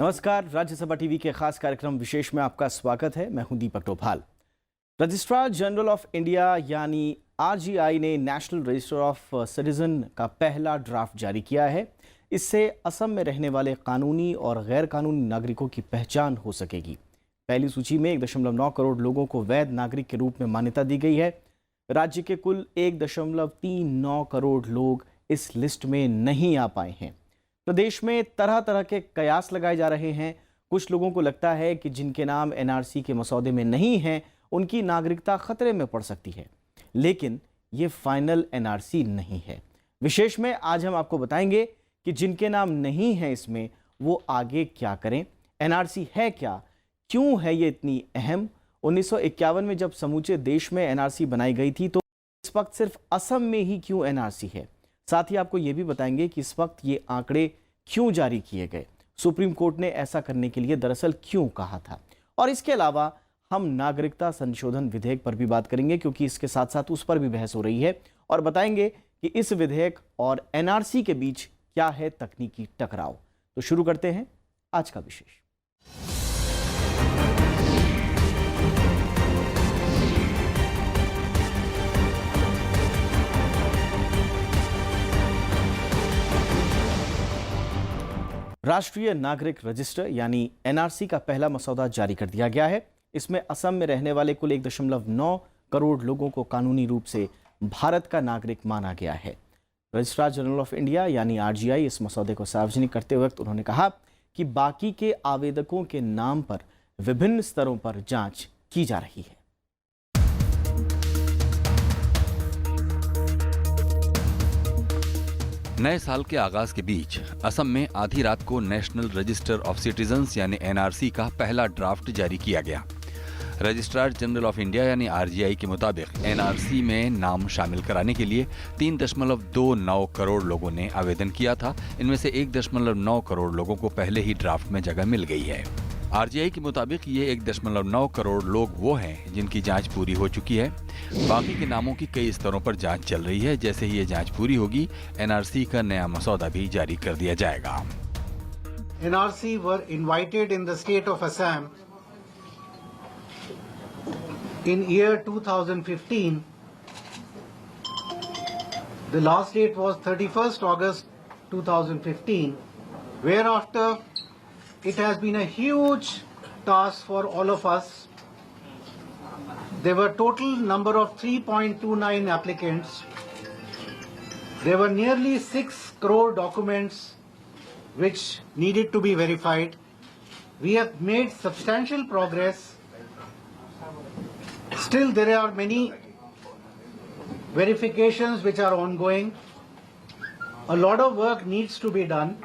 नमस्कार, राज्यसभा टीवी के खास कार्यक्रम विशेष में आपका स्वागत है। मैं हूं दीपक टोभाल। रजिस्ट्रार जनरल ऑफ इंडिया यानी आरजीआई ने नेशनल रजिस्टर ऑफ सिटीजन का पहला ड्राफ्ट जारी किया है। इससे असम में रहने वाले कानूनी और गैर कानूनी नागरिकों की पहचान हो सकेगी। पहली सूची में 1.9 करोड़ लोगों को वैध नागरिक के रूप में मान्यता दी गई है। राज्य के कुल 1.39 करोड़ लोग इस लिस्ट में नहीं आ पाए हैं। प्रदेश में तरह तरह के कयास लगाए जा रहे हैं। कुछ लोगों को लगता है कि जिनके नाम एनआरसी के मसौदे में नहीं हैं, उनकी नागरिकता खतरे में पड़ सकती है, लेकिन ये फाइनल एनआरसी नहीं है। विशेष में आज हम आपको बताएंगे कि जिनके नाम नहीं हैं इसमें, वो आगे क्या करें, एनआरसी है क्या, क्यों है ये इतनी अहम। 1951 में जब समूचे देश में एनआरसी बनाई गई थी, तो इस वक्त सिर्फ असम में ही क्यों एनआरसी है। साथ ही आपको ये भी बताएंगे कि इस वक्त ये आंकड़े क्यों जारी किए गए, सुप्रीम कोर्ट ने ऐसा करने के लिए दरअसल क्यों कहा था। और इसके अलावा हम नागरिकता संशोधन विधेयक पर भी बात करेंगे, क्योंकि इसके साथ साथ उस पर भी बहस हो रही है, और बताएंगे कि इस विधेयक और एनआरसी के बीच क्या है तकनीकी टकराव। तो शुरू करते हैं आज का विशेष। राष्ट्रीय नागरिक रजिस्टर यानी एनआरसी का पहला मसौदा जारी कर दिया गया है। इसमें असम में रहने वाले कुल 1.9 करोड़ लोगों को कानूनी रूप से भारत का नागरिक माना गया है। रजिस्ट्रार जनरल ऑफ इंडिया यानी आरजीआई इस मसौदे को सार्वजनिक करते वक्त उन्होंने कहा कि बाकी के आवेदकों के नाम पर विभिन्न स्तरों पर जांच की जा रही है। नए साल के आगाज के बीच असम में आधी रात को नेशनल रजिस्टर ऑफ सिटीजन्स यानी एनआरसी का पहला ड्राफ्ट जारी किया गया। रजिस्ट्रार जनरल ऑफ इंडिया यानी आरजीआई के मुताबिक एनआरसी में नाम शामिल कराने के लिए 3.29 करोड़ लोगों ने आवेदन किया था। इनमें से 1.9 करोड़ लोगों को पहले ही ड्राफ्ट में जगह मिल गई है। आरजीआई के मुताबिक ये 1.9 करोड़ लोग वो हैं जिनकी जांच पूरी हो चुकी है। बाकी के नामों की कई स्तरों पर जांच चल रही है। जैसे ही ये जांच पूरी होगी, एनआरसी का नया मसौदा भी जारी कर दिया जाएगा। NRC were invited in the state of Assam in year 2015. The last date was 31st August 2015, whereafter it has been a huge task for all of us. There were total number of 3.29 applicants. There were nearly 6 crore documents which needed to be verified. We have made substantial progress. Still there are many verifications which are ongoing. A lot of work needs to be done.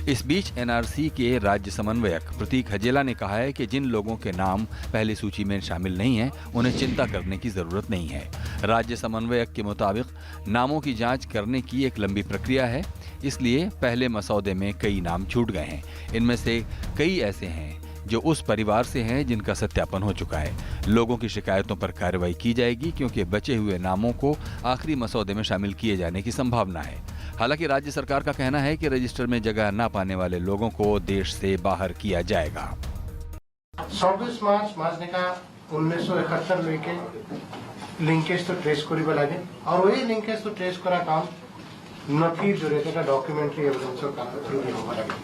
इस बीच NRC के राज्य समन्वयक प्रतीक हजेला ने कहा है कि जिन लोगों के नाम पहली सूची में शामिल नहीं हैं, उन्हें चिंता करने की जरूरत नहीं है। राज्य समन्वयक के मुताबिक नामों की जांच करने की एक लंबी प्रक्रिया है, इसलिए पहले मसौदे में कई नाम छूट गए हैं। इनमें से कई ऐसे हैं जो उस परिवार से हैं जिनका सत्यापन हो चुका है। लोगों की शिकायतों पर कार्रवाई की जाएगी, क्योंकि बचे हुए नामों को आखिरी मसौदे में शामिल किए जाने की संभावना है। हालांकि राज्य सरकार का कहना है कि रजिस्टर में जगह न पाने वाले लोगों को देश से बाहर किया जाएगा। 24 मार्च মাজনিকা 1971 লৈকে লিংকেজ তো ট্রেস কৰিব লাগে আৰু এই লিংকেজ তো ট্রেস কৰা কাম নথিৰ জৰিয়তে এটা ডকুমেণ্টাৰী এভিডেন্সৰ থ্ৰুদি হ'ব লাগে।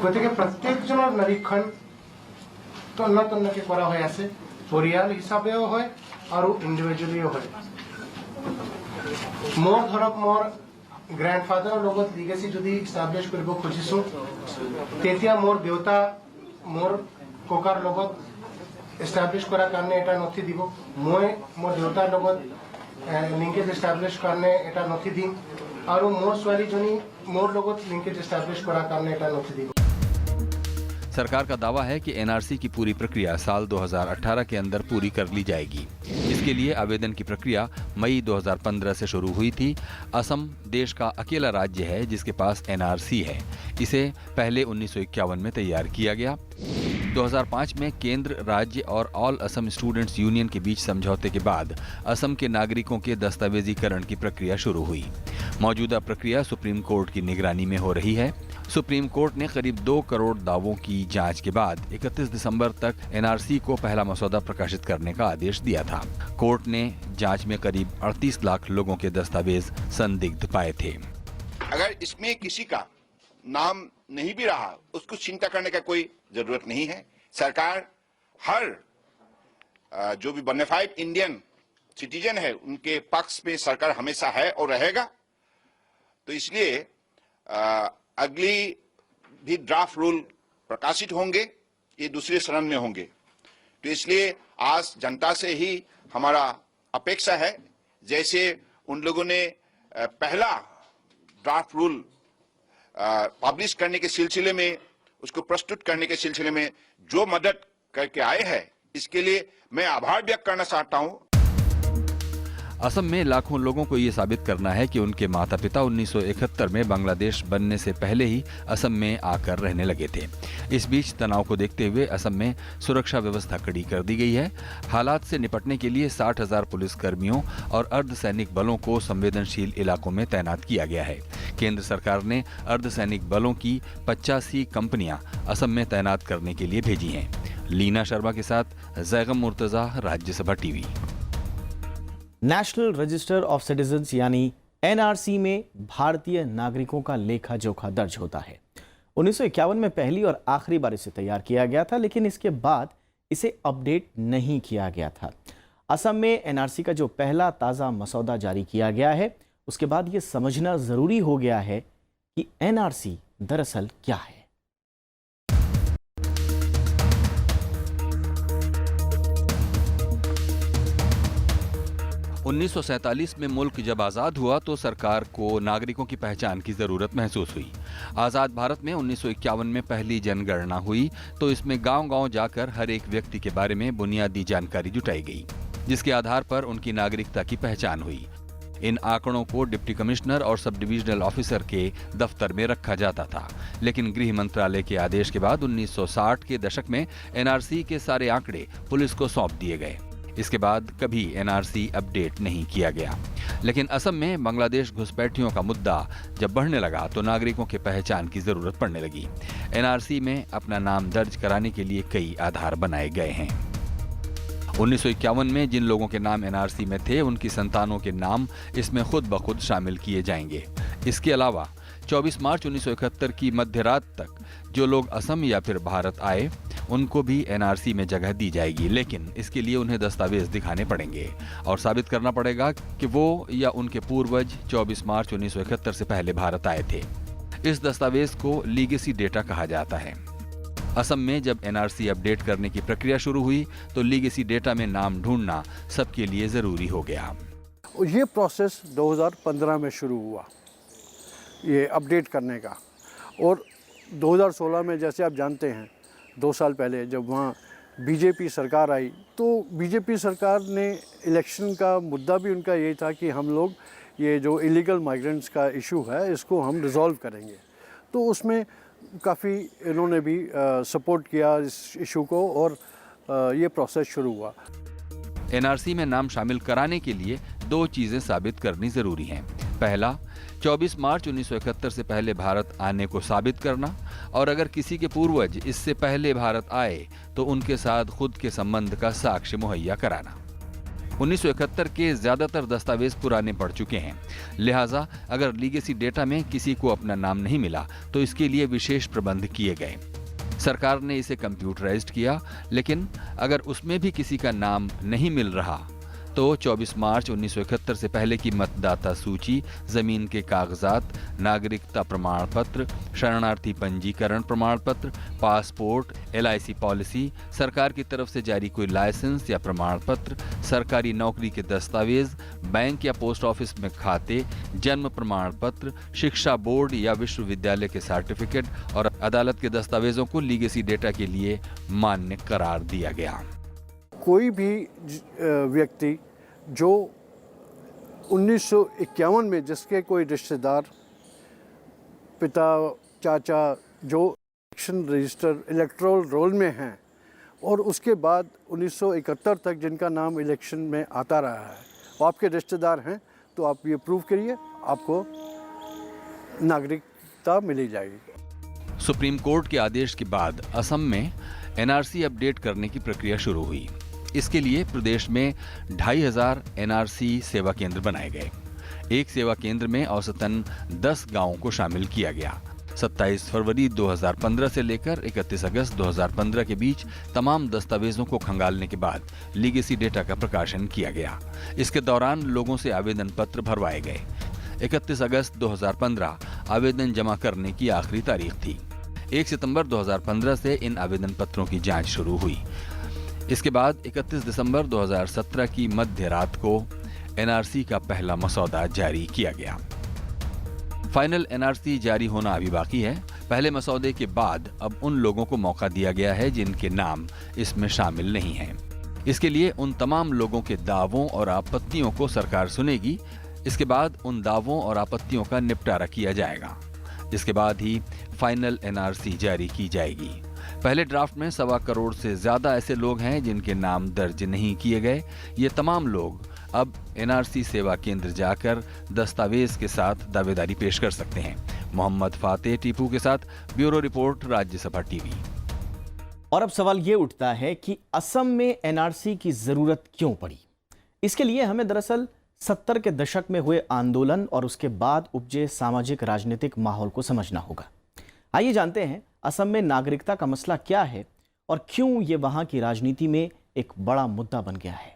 গতিকে প্ৰত্যেকজনৰ নিৰীক্ষণ তন্নতন্নকে কৰা হৈ আছে, পৰিয়াল হিচাপেও হয় আৰু ইণ্ডিভিজুৱেলিও হয়। মোৰ ধৰক মোৰ গ্ৰেণ্ডফাদাৰৰ লগত লিগেসি যদি ইষ্টাব্লিছ কৰিব খুজিছো, তেতিয়া মোৰ দেউতা মোৰ ককাৰ লগত ইষ্টাব্লিছ কৰাৰ কাৰণে এটা নথি দিব, মই মোৰ দেউতাৰ লগত লিংকেজ ইষ্টাব্লিছ কাৰণে এটা নথি দিম, আৰু মোৰ ছোৱালীজনী মোৰ লগত লিংকেজ ইষ্টাব্লিছ কৰাৰ কাৰণে এটা নথি দিব। सरकार का दावा है कि एनआरसी की पूरी प्रक्रिया साल 2018 के अंदर पूरी कर ली जाएगी। इसके लिए आवेदन की प्रक्रिया मई 2015 से शुरू हुई थी। असम देश का अकेला राज्य है जिसके पास एनआरसी है। इसे पहले 1951 में तैयार किया गया। 2005 में केंद्र, राज्य और ऑल असम स्टूडेंट्स यूनियन के बीच समझौते के बाद असम के नागरिकों के दस्तावेजीकरण की प्रक्रिया शुरू हुई। मौजूदा प्रक्रिया सुप्रीम कोर्ट की निगरानी में हो रही है। सुप्रीम कोर्ट ने करीब 2 करोड़ दावों की जांच के बाद 31 दिसंबर तक एनआरसी को पहला मसौदा प्रकाशित करने का आदेश दिया था। कोर्ट ने जांच में करीब 38 लाख लोगों के दस्तावेज संदिग्ध पाए थे। अगर इसमें किसी का नाम नहीं भी रहा, उसको चिंता करने का कोई जरूरत नहीं है। सरकार हर जो भी बोनाफाइड इंडियन सिटीजन है उनके पक्ष में सरकार हमेशा है और रहेगा। तो इसलिए अगली भी ड्राफ्ट रूल प्रकाशित होंगे, ये दूसरे चरण में होंगे। तो इसलिए आज जनता से ही हमारा अपेक्षा है, जैसे उन लोगों ने पहला ड्राफ्ट रूल पब्लिश करने के सिलसिले में, उसको प्रस्तुत करने के सिलसिले में जो मदद करके आए हैं, इसके लिए मैं आभार व्यक्त करना चाहता हूं। असम में लाखों लोगों को ये साबित करना है कि उनके माता पिता 1971 में बांग्लादेश बनने से पहले ही असम में आकर रहने लगे थे। इस बीच तनाव को देखते हुए असम में सुरक्षा व्यवस्था कड़ी कर दी गई है। हालात से निपटने के लिए 60,000 पुलिसकर्मियों और अर्धसैनिक बलों को संवेदनशील इलाकों में तैनात किया गया है। केंद्र सरकार ने अर्धसैनिक बलों की 85 कंपनियां असम में तैनात करने के लिए भेजी हैं। लीना शर्मा के साथ Zaigham Murtaza, Rajya Sabha TV. National register of citizens यानी एनआरसी में भारतीय नागरिकों का लेखा जोखा दर्ज होता है। 1951 में पहली और आखिरी बार इसे तैयार किया गया था, लेकिन इसके बाद इसे अपडेट नहीं किया गया था। असम में एनआरसी का जो पहला ताज़ा मसौदा जारी किया गया है, उसके बाद ये समझना ज़रूरी हो गया है कि एनआरसी दरअसल क्या है। 1947 में मुल्क जब आज़ाद हुआ तो सरकार को नागरिकों की पहचान की ज़रूरत महसूस हुई। आज़ाद भारत में 1951 में पहली जनगणना हुई तो इसमें गांव-गांव जाकर हर एक व्यक्ति के बारे में बुनियादी जानकारी जुटाई गई, जिसके आधार पर उनकी नागरिकता की पहचान हुई। इन आंकड़ों को डिप्टी कमिश्नर और सब डिविजनल ऑफिसर के दफ्तर में रखा जाता था, लेकिन गृह मंत्रालय के आदेश के बाद 1960 के दशक में एनआरसी के सारे आंकड़े पुलिस को सौंप दिए गए। इसके बाद कभी एनआरसी अपडेट नहीं किया गया। लेकिन असम में बांग्लादेश घुसपैठियों का मुद्दा जब बढ़ने लगा तो नागरिकों के पहचान की जरूरत पड़ने लगी। एनआरसी में अपना नाम दर्ज कराने के लिए कई आधार बनाए गए हैं। 1951 में जिन लोगों के नाम एनआरसी में थे, उनकी संतानों के नाम इसमें खुद ब खुद शामिल किए जाएंगे। इसके अलावा 24 मार्च 1971 की मध्य रात तक जो लोग असम या फिर भारत आए, उनको भी एनआरसी में जगह दी जाएगी, लेकिन इसके लिए उन्हें दस्तावेज दिखाने पड़ेंगे और साबित करना पड़ेगा कि वो या उनके पूर्वज 24 मार्च 1971 से पहले भारत आए थे। इस दस्तावेज को लीगेसी डेटा कहा जाता है। असम में जब एनआरसी अपडेट करने की प्रक्रिया शुरू हुई तो लीगेसी डेटा में नाम ढूंढना सबके लिए जरूरी हो गया। ये प्रोसेस 2015 में शुरू हुआ, ये अपडेट करने का। और 2016 में जैसे आप जानते हैं, 2 साल पहले जब वहाँ बीजेपी सरकार आई तो बीजेपी सरकार ने इलेक्शन का मुद्दा भी उनका यही था कि हम लोग ये जो इलीगल माइग्रेंट्स का इशू है इसको हम रिजॉल्व करेंगे। तो उसमें काफ़ी इन्होंने भी सपोर्ट किया इस इशू को और ये प्रोसेस शुरू हुआ। एनआरसी में नाम शामिल कराने के लिए 2 चीजें साबित करनी जरूरी हैं। पहला, 24 मार्च 1971 से पहले भारत आने को साबित करना, और अगर किसी के पूर्वज इससे पहले भारत आए तो उनके साथ खुद के संबंध का साक्ष्य मुहैया कराना। 1971 के ज्यादातर दस्तावेज पुराने पड़ चुके हैं, लिहाजा अगर लीगेसी डेटा में किसी को अपना नाम नहीं मिला तो इसके लिए विशेष प्रबंध किए गए। सरकार ने इसे कंप्यूटराइज्ड किया, लेकिन अगर उसमें भी किसी का नाम नहीं मिल रहा तो 24 मार्च 1971 से पहले की मतदाता सूची, जमीन के कागजात, नागरिकता प्रमाण पत्र, शरणार्थी पंजीकरण प्रमाण पत्र, पासपोर्ट, LIC पॉलिसी, सरकार की तरफ से जारी कोई लाइसेंस या प्रमाण पत्र, सरकारी नौकरी के दस्तावेज, बैंक या पोस्ट ऑफिस में खाते, जन्म प्रमाण पत्र, शिक्षा बोर्ड या विश्वविद्यालय के सर्टिफिकेट और अदालत के दस्तावेजों को लीगेसी डेटा के लिए मान्य करार दिया गया। कोई भी व्यक्ति जो 1951 में जिसके कोई रिश्तेदार, पिता, चाचा जो इलेक्शन रजिस्टर इलेक्टोरल रोल में हैं और उसके बाद 1971 तक जिनका नाम इलेक्शन में आता रहा है, वो आपके रिश्तेदार हैं, तो आप ये प्रूव करिए, आपको नागरिकता मिली जाएगी। सुप्रीम कोर्ट के आदेश के बाद असम में एनआरसी अपडेट करने की प्रक्रिया शुरू हुई। इसके लिए प्रदेश में 2500 एनआरसी सेवा केंद्र बनाए गए। एक सेवा केंद्र में औसतन 10 गांवों को शामिल किया गया। 27 फरवरी 2015 से लेकर 31 अगस्त 2015 के बीच तमाम दस्तावेजों को खंगालने के बाद लीगेसी डेटा का प्रकाशन किया गया। इसके दौरान लोगों से आवेदन पत्र भरवाए गए। 31 अगस्त 2015 आवेदन जमा करने की आखिरी तारीख थी। 1 सितंबर 2015 से इन आवेदन पत्रों की जांच शुरू हुई। इसके बाद 31 दिसंबर 2017 की मध्य रात को एनआरसी का पहला मसौदा जारी किया गया। फाइनल एनआरसी जारी होना अभी बाकी है। पहले मसौदे के बाद अब उन लोगों को मौका दिया गया है जिनके नाम इसमें शामिल नहीं हैं। इसके लिए उन तमाम लोगों के दावों और आपत्तियों को सरकार सुनेगी। इसके बाद उन दावों और आपत्तियों का निपटारा किया जाएगा। इसके बाद ही फाइनल एनआरसी जारी की जाएगी। पहले ड्राफ्ट में 1.25 करोड़ से ज्यादा ऐसे लोग हैं जिनके नाम दर्ज नहीं किए गए। ये तमाम लोग अब एनआरसी सेवा केंद्र जाकर दस्तावेज के साथ दावेदारी पेश कर सकते हैं। मोहम्मद फातेह टीपू के साथ ब्यूरो रिपोर्ट, राज्यसभा टीवी। और अब सवाल ये उठता है कि असम में एनआरसी की जरूरत क्यों पड़ी। इसके लिए हमें दरअसल 70 के दशक में हुए आंदोलन और उसके बाद उपजे सामाजिक राजनीतिक माहौल को समझना होगा। आइए जानते हैं असम में नागरिकता का मसला क्या है और क्यों ये वहां की राजनीति में एक बड़ा मुद्दा बन गया है।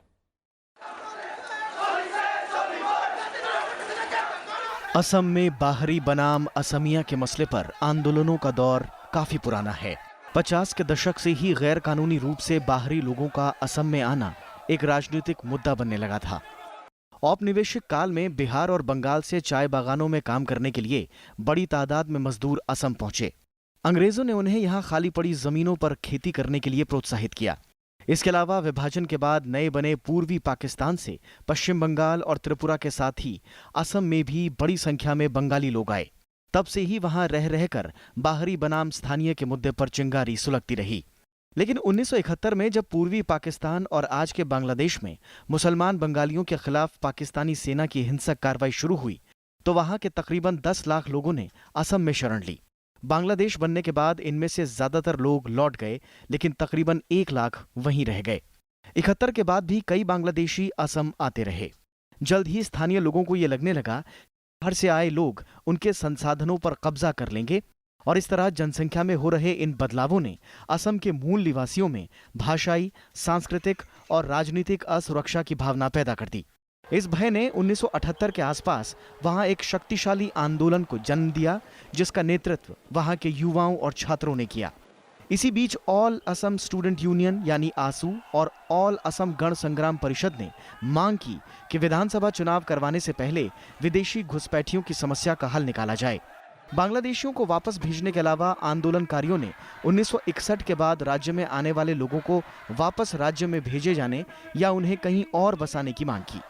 असम में बाहरी बनाम असमिया के मसले पर आंदोलनों का दौर काफी पुराना है। 50 के दशक से ही गैर कानूनी रूप से बाहरी लोगों का असम में आना एक राजनीतिक मुद्दा बनने लगा था। औपनिवेशिक काल में बिहार और बंगाल से चाय बागानों में काम करने के लिए बड़ी तादाद में मजदूर असम पहुंचे। अंग्रेजों ने उन्हें यहां खाली पड़ी जमीनों पर खेती करने के लिए प्रोत्साहित किया। इसके अलावा विभाजन के बाद नए बने पूर्वी पाकिस्तान से पश्चिम बंगाल और त्रिपुरा के साथ ही असम में भी बड़ी संख्या में बंगाली लोग आए। तब से ही वहां रह रहकर बाहरी बनाम स्थानीय के मुद्दे पर चिंगारी सुलगती रही। लेकिन 1971 में जब पूर्वी पाकिस्तान और आज के बांग्लादेश में मुसलमान बंगालियों के खिलाफ पाकिस्तानी सेना की हिंसक कार्रवाई शुरू हुई तो वहां के तकरीबन 10 लाख लोगों ने असम में शरण ली। बांग्लादेश बनने के बाद इनमें से ज्यादातर लोग लौट गए, लेकिन तकरीबन 1 लाख वहीं रह गए। 71 के बाद भी कई बांग्लादेशी असम आते रहे। जल्द ही स्थानीय लोगों को ये लगने लगा बाहर से आए लोग उनके संसाधनों पर कब्जा कर लेंगे और इस तरह जनसंख्या में हो रहे इन बदलावों ने असम के मूल निवासियों में भाषाई, सांस्कृतिक और राजनीतिक असुरक्षा की भावना पैदा कर दी। इस भय ने 1978 के आसपास वहां एक शक्तिशाली आंदोलन को जन्म दिया, जिसका नेतृत्व वहां के युवाओं और छात्रों ने किया। इसी बीच ऑल असम स्टूडेंट यूनियन यानी आसू और ऑल असम गण संग्राम परिषद ने मांग की कि विधानसभा चुनाव करवाने से पहले विदेशी घुसपैठियों की समस्या का हल निकाला जाए। बांग्लादेशियों को वापस भेजने के अलावा आंदोलनकारियों ने 1961 के बाद राज्य में आने वाले लोगों को वापस राज्य में भेजे जाने या उन्हें कहीं और बसाने की मांग की।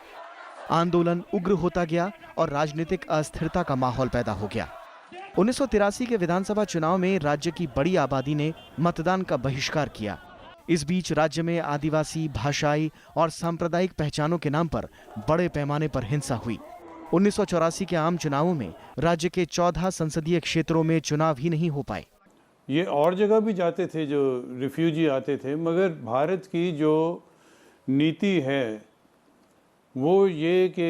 आंदोलन उग्र होता गया और राजनीतिक अस्थिरता का माहौल पैदा हो गया। 1983 के विधानसभा चुनाव में राज्य की बड़ी आबादी ने मतदान का बहिष्कार किया। इस बीच राज्य में आदिवासी, भाषाई और सांप्रदायिक पहचानों के नाम पर बड़े पैमाने पर हिंसा हुई। 1984 के आम चुनावों में राज्य के 14 संसदीय क्षेत्रों में चुनाव ही नहीं हो पाए। ये और जगह भी जाते थे जो रिफ्यूजी आते थे, मगर भारत की जो नीति है वो ये कि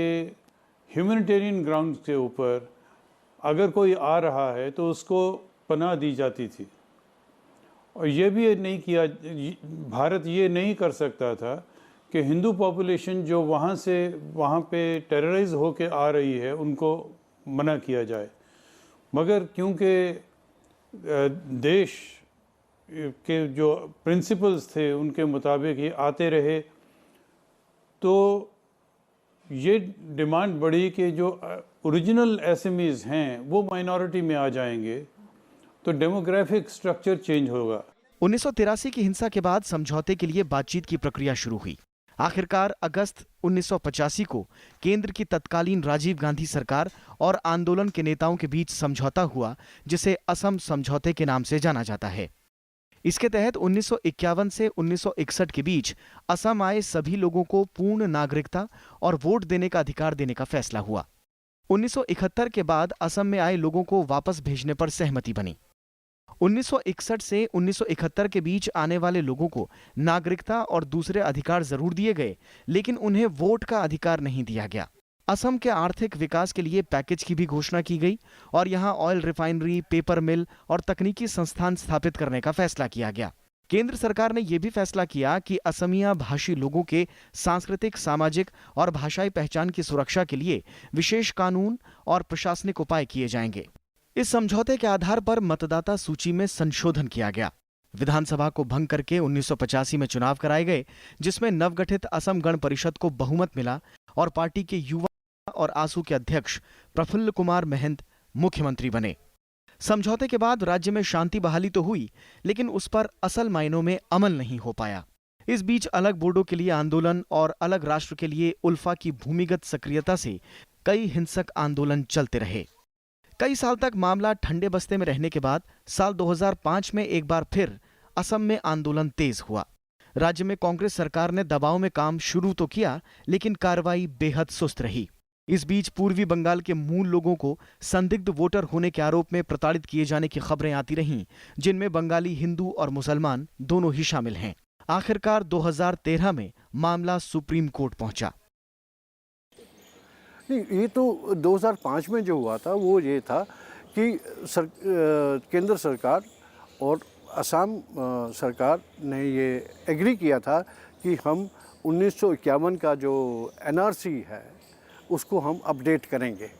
ह्यूमैनिटेरियन ग्राउंड के ऊपर अगर कोई आ रहा है तो उसको पनाह दी जाती थी। और ये भी नहीं किया, भारत ये नहीं कर सकता था कि हिंदू पॉपुलेशन जो वहाँ से वहाँ पे टेरराइज होके आ रही है उनको मना किया जाए। मगर क्योंकि देश के जो प्रिंसिपल्स थे उनके मुताबिक ये आते रहे, तो ये डिमांड बढ़ी कि जो ओरिजिनल एसएमईज हैं वो माइनॉरिटी में आ जाएंगे तो डेमोग्राफिक स्ट्रक्चर चेंज होगा। 1983 की हिंसा के बाद समझौते के लिए बातचीत की प्रक्रिया शुरू हुई। आखिरकार अगस्त 1985 को केंद्र की तत्कालीन राजीव गांधी सरकार और आंदोलन के नेताओं के बीच समझौता हुआ, जिसे असम समझौते के नाम से जाना जाता है। इसके तहत 1951 से 1961 के बीच असम आए सभी लोगों को पूर्ण नागरिकता और वोट देने का अधिकार देने का फैसला हुआ। 1971 के बाद असम में आए लोगों को वापस भेजने पर सहमति बनी। 1961 से 1971 के बीच आने वाले लोगों को नागरिकता और दूसरे अधिकार जरूर दिए गए, लेकिन उन्हें वोट का अधिकार नहीं दिया गया। असम के आर्थिक विकास के लिए पैकेज की भी घोषणा की गई और यहां ऑयल रिफाइनरी, पेपर मिल और तकनीकी संस्थान स्थापित करने का फैसला किया गया। केंद्र सरकार ने यह भी फैसला किया कि असमिया भाषी लोगों के सांस्कृतिक, सामाजिक और भाषाई पहचान की सुरक्षा के लिए विशेष कानून और प्रशासनिक उपाय किए जाएंगे। इस समझौते के आधार पर मतदाता सूची में संशोधन किया गया। विधानसभा को भंग करके 1985 में चुनाव कराए गए, जिसमें नवगठित असम गण परिषद को बहुमत मिला और पार्टी के युवा और आसू के अध्यक्ष प्रफुल्ल कुमार महंत मुख्यमंत्री बने। समझौते के बाद राज्य में शांति बहाली तो हुई, लेकिन उस पर असल मायनों में अमल नहीं हो पाया। इस बीच अलग बोर्डो के लिए आंदोलन और अलग राष्ट्र के लिए उल्फा की भूमिगत सक्रियता से कई हिंसक आंदोलन चलते रहे। कई साल तक मामला ठंडे बस्ते में रहने के बाद साल 2005 में एक बार फिर असम में आंदोलन तेज हुआ। राज्य में कांग्रेस सरकार ने दबाव में काम शुरू तो किया, लेकिन कार्रवाई बेहद सुस्त रही। इस बीच पूर्वी बंगाल के मूल लोगों को संदिग्ध वोटर होने के आरोप में प्रताड़ित किए जाने की खबरें आती रहीं, जिनमें बंगाली हिंदू और मुसलमान दोनों ही शामिल हैं। आखिरकार 2013 में मामला सुप्रीम कोर्ट पहुंचा। नहीं, ये तो 2005 में जो हुआ था वो ये था कि केंद्र सरकार और असम सरकार ने ये एग्री किया था कि हम 1951 का जो एनआरसी है उसको हम अपडेट करेंगे।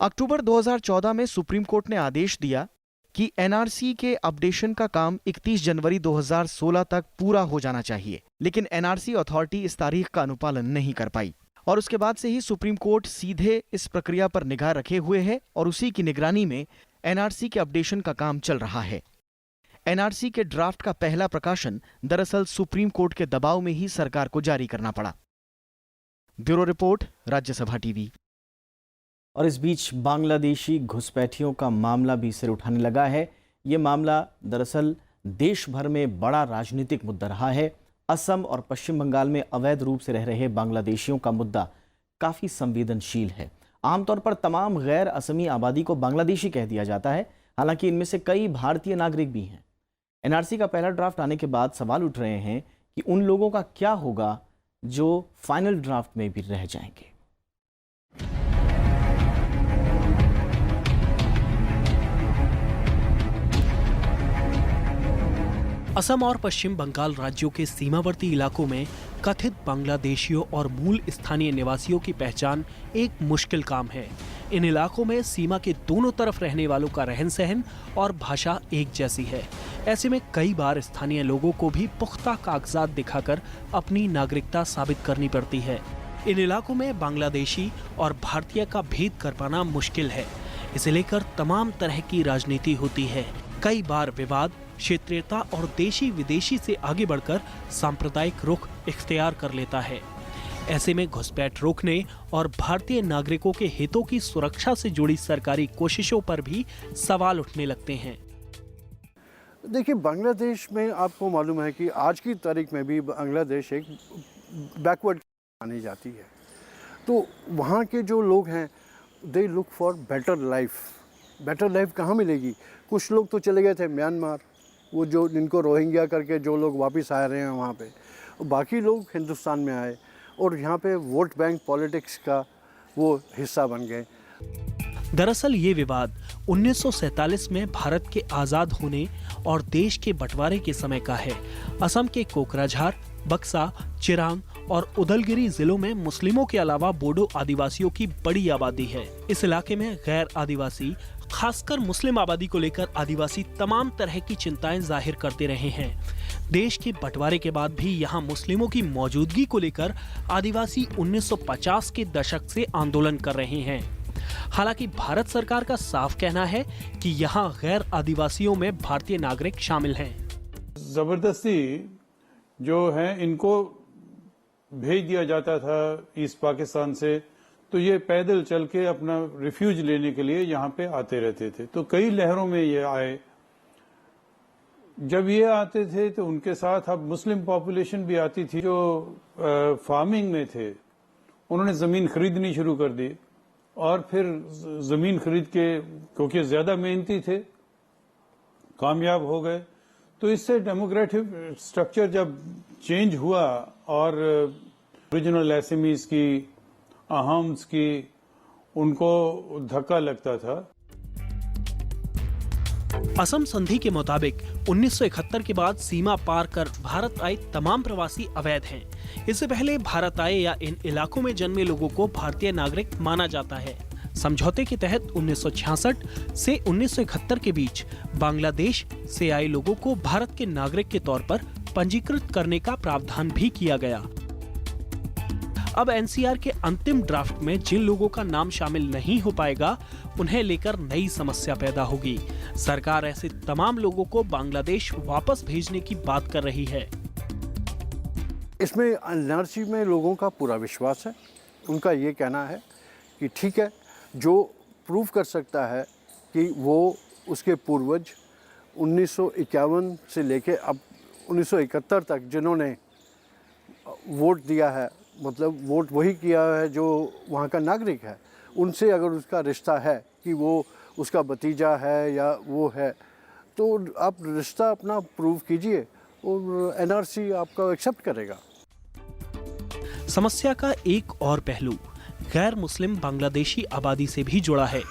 अक्टूबर 2014 में सुप्रीम कोर्ट ने आदेश दिया कि एनआरसी के अपडेशन का काम 31 जनवरी 2016 तक पूरा हो जाना चाहिए, लेकिन एनआरसी अथॉरिटी इस तारीख का अनुपालन नहीं कर पाई और उसके बाद से ही सुप्रीम कोर्ट सीधे इस प्रक्रिया पर निगाह रखे हुए है और उसी की निगरानी में एनआरसी के अपडेशन का काम चल रहा है। एनआरसी के ड्राफ्ट का पहला प्रकाशन दरअसल सुप्रीम कोर्ट के दबाव में ही सरकार को जारी करना पड़ा। Bureau report, Rajya Sabha TV. और इस बीच बांग्लादेशी घुसपैठियों का मामला भी सिर उठाने लगा है। ये मामला दरअसल देश भर में बड़ा राजनीतिक मुद्दा रहा है। असम और पश्चिम बंगाल में अवैध रूप से रह रहे बांग्लादेशियों का मुद्दा काफ़ी संवेदनशील है। आमतौर पर तमाम गैर असमी आबादी को बांग्लादेशी कह दिया जाता है, हालांकि इनमें से कई भारतीय नागरिक भी हैं। एनआरसी का पहला ड्राफ्ट आने के बाद सवाल उठ रहे हैं कि उन लोगों का क्या होगा जो फाइनल ड्राफ्ट में भी रह जाएंगे। असम और पश्चिम बंगाल राज्यों के सीमावर्ती इलाकों में कथित बांग्लादेशियों और मूल स्थानीय निवासियों की पहचान एक मुश्किल काम है। इन इलाकों में सीमा के दोनों तरफ रहने वालों का रहन सहन और भाषा एक जैसी है। ऐसे में कई बार स्थानीय लोगों को भी पुख्ता कागजात दिखाकर अपनी नागरिकता साबित करनी पड़ती है। इन इलाकों में बांग्लादेशी और भारतीय का भेद कर पाना मुश्किल है। इसे लेकर तमाम तरह की राजनीति होती है। कई बार विवाद क्षेत्रीयता और देशी विदेशी से आगे बढ़कर सांप्रदायिक रुख इख्तियार कर लेता है। ऐसे में घुसपैठ रोकने और भारतीय नागरिकों के हितों की सुरक्षा से जुड़ी सरकारी कोशिशों पर भी सवाल उठने लगते हैं। देखिए, बांग्लादेश में आपको मालूम है कि आज की तारीख में भी बांग्लादेश एक बैकवर्ड मानी जाती है। तो वहाँ के जो लोग हैं they look for better life. Better life कहाँ मिलेगी? कुछ लोग तो चले गए थे म्यांमार, वो जो जिनको रोहिंग्या करके जो लोग वापस आ रहे हैं वहाँ पे, बाकी लोग हिंदुस्तान में आए और यहाँ पे वोट बैंक पॉलिटिक्स का वो हिस्सा बन गए। दरअसल ये विवाद 1947 में भारत के आज़ाद होने और देश के बंटवारे के समय का है। असम के कोकराझार, बक्सा, चिरांग और उदलगिरी जिलों में मुस्लिमों के अलावा बोडो आदिवासियों की बड़ी आबादी है। इस इलाके में गैर आदिवासी, खासकर मुस्लिम आबादी को लेकर आदिवासी तमाम तरह की चिंताएं जाहिर करते रहे हैं। देश के बंटवारे के बाद भी यहाँ मुस्लिमों की मौजूदगी को लेकर आदिवासी 1950 के दशक से आंदोलन कर रहे हैं। हालांकि भारत सरकार का साफ कहना है कि यहाँ गैर आदिवासियों में भारतीय नागरिक शामिल हैं। जबरदस्ती जो है इनको भेज दिया जाता था ईस्ट पाकिस्तान से, तो ये पैदल चल के अपना रिफ्यूज लेने के लिए यहाँ पे आते रहते थे। तो कई लहरों में ये आए। जब ये आते थे तो उनके साथ अब मुस्लिम पॉपुलेशन भी आती थी जो फार्मिंग में थे। उन्होंने जमीन खरीदनी शुरू कर दी और फिर ज़मीन खरीद के, क्योंकि ज़्यादा मेहनती थे, कामयाब हो गए। तो इससे डेमोक्रेटिक स्ट्रक्चर जब चेंज हुआ और ओरिजिनल एसएमईज की, अहम्स की, उनको धक्का लगता था। असम संधि के मुताबिक 1971 के बाद सीमा पार कर भारत आए तमाम प्रवासी अवैध हैं। इससे पहले भारत आए या इन इलाकों में जन्मे लोगों को भारतीय नागरिक माना जाता है। समझौते के तहत 1966 से 1971 के बीच बांग्लादेश से आए लोगों को भारत के नागरिक के तौर पर पंजीकृत करने का प्रावधान भी किया गया। अब एनसीआर के अंतिम ड्राफ्ट में जिन लोगों का नाम शामिल नहीं हो पाएगा, उन्हें लेकर नई समस्या पैदा होगी। सरकार ऐसे तमाम लोगों को बांग्लादेश वापस भेजने की बात कर रही है। इसमें एनआरसी में लोगों का पूरा विश्वास है। उनका ये कहना है कि ठीक है, जो प्रूव कर सकता है कि वो उसके पूर्वज 1951 से लेके अब 1971 तक जिन्होंने वोट दिया है, मतलब वोट वही किया है जो वहाँ का नागरिक है, उनसे अगर उसका रिश्ता है कि वो उसका भतीजा है या वो है, तो आप रिश्ता अपना प्रूव कीजिए और एनआरसी आपका एक्सेप्ट करेगा। समस्या का एक और पहलू गैर मुस्लिम बांग्लादेशी आबादी से भी जुड़ा है।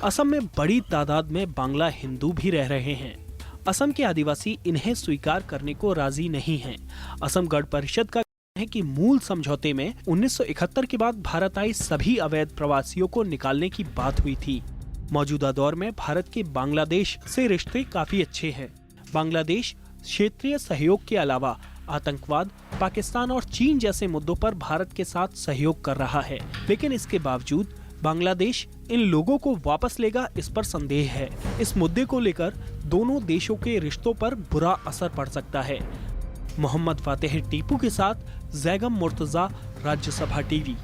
असम में बड़ी तादाद में बांग्ला हिंदू भी रह रहे हैं। असम के आदिवासी इन्हें स्वीकार करने को राजी नहीं हैं। असम गण परिषद का है कि मूल समझौते में 1971 के बाद भारत आए सभी अवैध प्रवासियों को निकालने की बात हुई थी। मौजूदा दौर में भारत के बांग्लादेश से रिश्ते काफी अच्छे हैं। बांग्लादेश क्षेत्रीय सहयोग के अलावा आतंकवाद, पाकिस्तान और चीन जैसे मुद्दों पर भारत के साथ सहयोग कर रहा है, लेकिन इसके बावजूद बांग्लादेश इन लोगों को वापस लेगा, इस पर संदेह है। इस मुद्दे को लेकर दोनों देशों के रिश्तों पर बुरा असर पड़ सकता है। मोहम्मद फातेह टीपू के साथ जैगम मुर्तजा, राज्यसभा टीवी।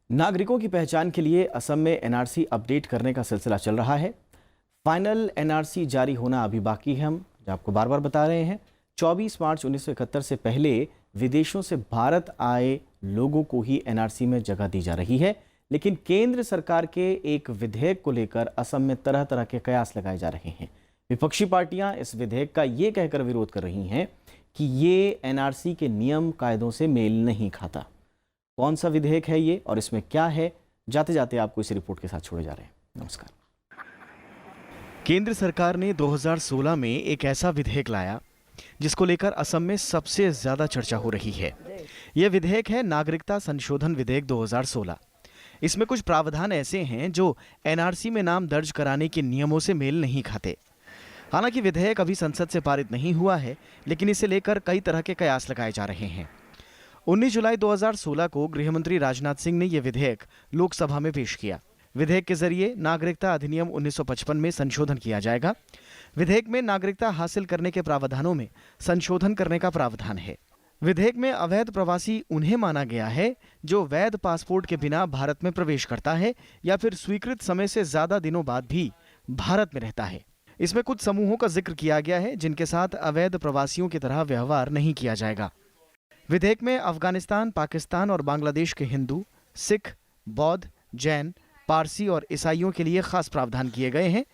नागरिकों की पहचान के लिए असम में एनआरसी अपडेट करने का सिलसिला चल रहा है। फाइनल एनआरसी जारी होना अभी बाकी है। हम आपको बार बार बता रहे हैं, 24 मार्च 1971 से पहले विदेशों से भारत आए लोगों को ही एनआरसी में जगह दी जा रही है। लेकिन केंद्र सरकार के एक विधेयक को लेकर असम में तरह तरह के कयास लगाए जा रहे हैं। विपक्षी पार्टियां इस विधेयक का ये कहकर विरोध कर रही हैं कि ये एनआरसी के नियम कायदों से मेल नहीं खाता। कौन सा विधेयक है ये और इसमें क्या है, जाते जाते आपको इस रिपोर्ट के साथ छोड़े जा रहे हैं। नमस्कार। केंद्र सरकार ने 2016 में एक ऐसा विधेयक लाया जिसको लेकर असम में सबसे ज्यादा चर्चा हो रही है। यह विधेयक है नागरिकता संशोधन विधेयक 2016। इसमें कुछ प्रावधान ऐसे हैं जो एनआरसी में नाम दर्ज कराने के नियमों से मेल नहीं खाते। हालांकि विधेयक अभी संसद से पारित नहीं हुआ है, लेकिन इसे लेकर कई तरह के कयास लगाए जा रहे हैं। 19 जुलाई 2016 को गृहमंत्री राजनाथ सिंह ने यह विधेयक लोकसभा में पेश किया। विधेयक के जरिए नागरिकता अधिनियम 1955 में संशोधन किया जाएगा। विधेयक में नागरिकता हासिल करने के प्रावधानों में संशोधन करने का प्रावधान है। विधेयक में अवैध प्रवासी उन्हें माना गया है जो वैध पासपोर्ट के बिना भारत में प्रवेश करता है या फिर स्वीकृत समय से ज्यादा दिनों बाद भी भारत में रहता है। इसमें कुछ समूहों का जिक्र किया गया है जिनके साथ अवैध प्रवासियों की तरह व्यवहार नहीं किया जाएगा। विधेयक में अफगानिस्तान, पाकिस्तान और बांग्लादेश के हिंदू, सिख, बौद्ध, जैन, पारसी और ईसाइयों के लिए खास प्रावधान किए गए हैं।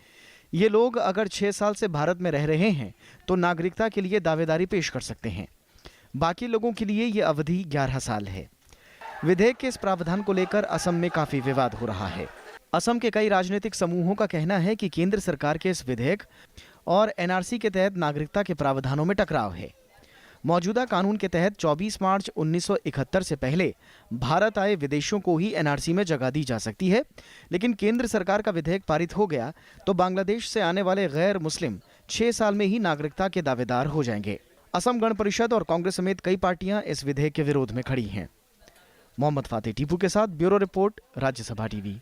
ये लोग अगर 6 साल से भारत में रह रहे हैं तो नागरिकता के लिए दावेदारी पेश कर सकते हैं। बाकी लोगों के लिए ये अवधि 11 साल है। विधेयक के इस प्रावधान को लेकर असम में काफी विवाद हो रहा है। असम के कई राजनीतिक समूहों का कहना है कि केंद्र सरकार के इस विधेयक और एनआरसी के तहत नागरिकता के प्रावधानों में टकराव है। मौजूदा कानून के तहत 24 मार्च 1971 से पहले भारत आए विदेशों को ही एनआरसी में जगह दी जा सकती है, लेकिन केंद्र सरकार का विधेयक पारित हो गया तो बांग्लादेश से आने वाले गैर मुस्लिम 6 साल में ही नागरिकता के दावेदार हो जाएंगे। असम गण परिषद और कांग्रेस समेत कई पार्टियां इस विधेयक के विरोध में खड़ी हैं। मोहम्मद फातेह टीपू के साथ ब्यूरो रिपोर्ट, राज्यसभा टीवी।